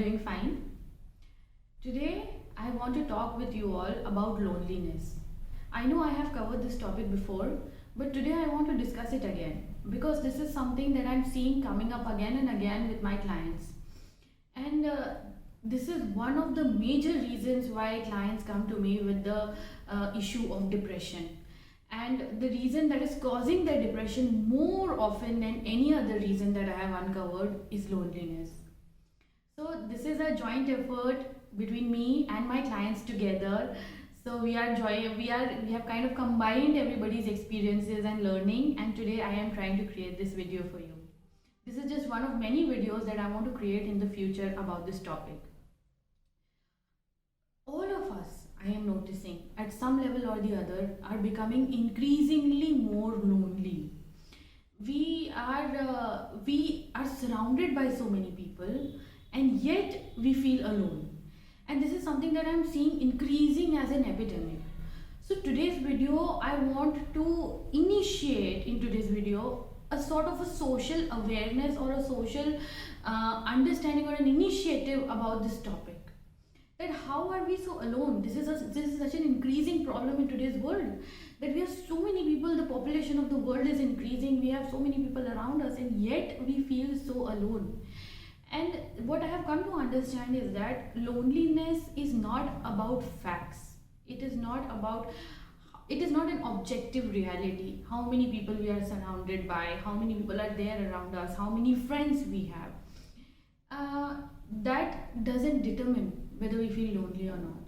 doing fine? Today, I want to talk with you all about loneliness. I know I have covered this topic before, but today I want to discuss it again because this is something that I'm seeing coming up again and again with my clients. And this is one of the major reasons why clients come to me with the issue of depression. And the reason that is causing their depression more often than any other reason that I have uncovered is loneliness. So this is a joint effort between me and my clients together. So we have kind of combined everybody's experiences and learning, and today I am trying to create this video for you. This is just one of many videos that I want to create in the future about this topic. All of us, I am noticing, at some level or the other, are becoming increasingly more lonely. We are surrounded by so many people, and yet we feel alone. And this is something that I'm seeing increasing as an epidemic. So today's video, I want to initiate in today's video a sort of a social awareness or a social understanding or an initiative about this topic. That how are we so alone? This is such an increasing problem in today's world. That we have so many people, the population of the world is increasing, we have so many people around us, and yet we feel so alone. And what I have come to understand is that loneliness is not about facts. It is not an objective reality. How many people we are surrounded by, how many people are there around us, how many friends we have. That doesn't determine whether we feel lonely or not.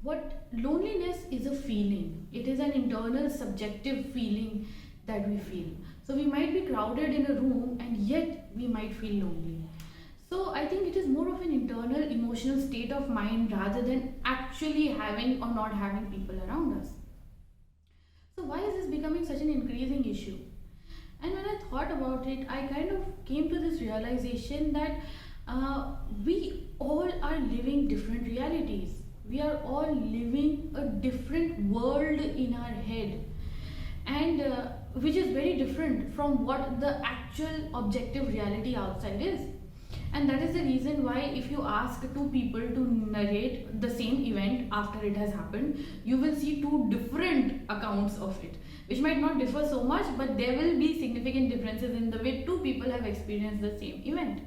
What loneliness is a feeling. It is an internal subjective feeling that we feel. So we might be crowded in a room and yet we might feel lonely. So I think it is more of an internal emotional state of mind rather than actually having or not having people around us. So why is this becoming such an increasing issue? And when I thought about it, I kind of came to this realization that we all are living different realities. We are all living a different world in our head, and which is very different from what the actual objective reality outside is. And that is the reason why if you ask two people to narrate the same event after it has happened, you will see two different accounts of it, which might not differ so much, but there will be significant differences in the way two people have experienced the same event.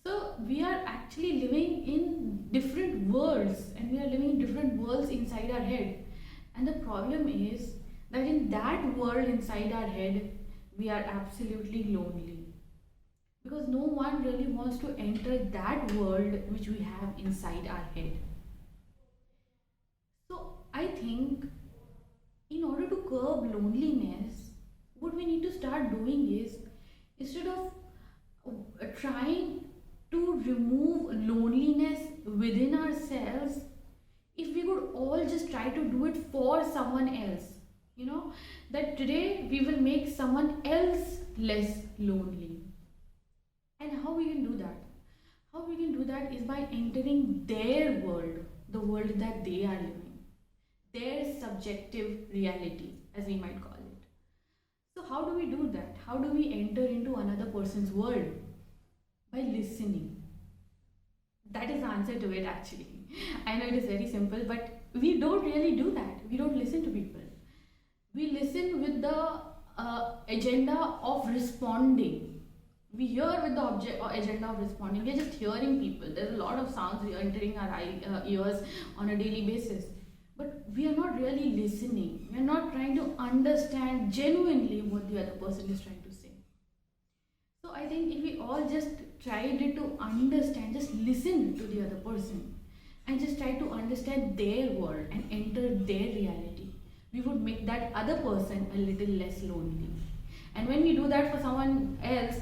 So we are actually living in different worlds, and we are living in different worlds inside our head. And the problem is that in that world inside our head, we are absolutely lonely. Because no one really wants to enter that world which we have inside our head. So I think in order to curb loneliness, what we need to start doing is, instead of trying to remove loneliness within ourselves, if we could all just try to do it for someone else, that today we will make someone else less lonely. And how we can do that? How we can do that is by entering their world, the world that they are living, their subjective reality, as we might call it. So how do we do that? How do we enter into another person's world? By listening. That is the answer to it actually. I know it is very simple, but we don't really do that. We don't listen to people. We listen with the agenda of responding. We hear with the agenda of responding. We are just hearing people. There's a lot of sounds entering our ears on a daily basis. But we are not really listening. We are not trying to understand genuinely what the other person is trying to say. So I think if we all just tried to understand, just listen to the other person and just try to understand their world and enter their reality, we would make that other person a little less lonely. And when we do that for someone else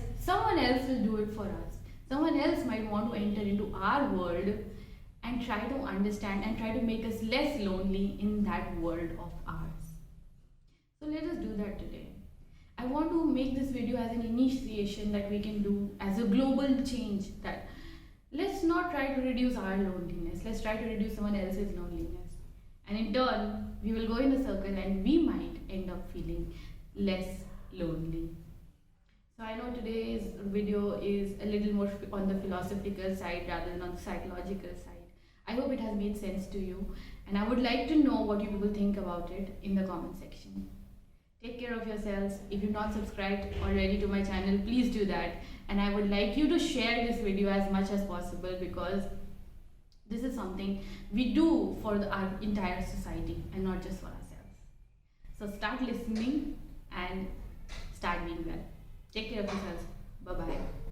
will do it for us. Someone else might want to enter into our world and try to understand and try to make us less lonely in that world of ours. So let us do that today. I want to make this video as an initiation that we can do as a global change, that let's not try to reduce our loneliness, let's try to reduce someone else's loneliness. And in turn, we will go in a circle and we might end up feeling less lonely. So I know today's video is a little more on the philosophical side rather than on the psychological side. I hope it has made sense to you, and I would like to know what you people think about it in the comment section. Take care of yourselves. If you've not subscribed already to my channel, please do that. And I would like you to share this video as much as possible, because this is something we do for our entire society and not just for ourselves. So start listening and start being well. Take care of yourselves. Bye bye.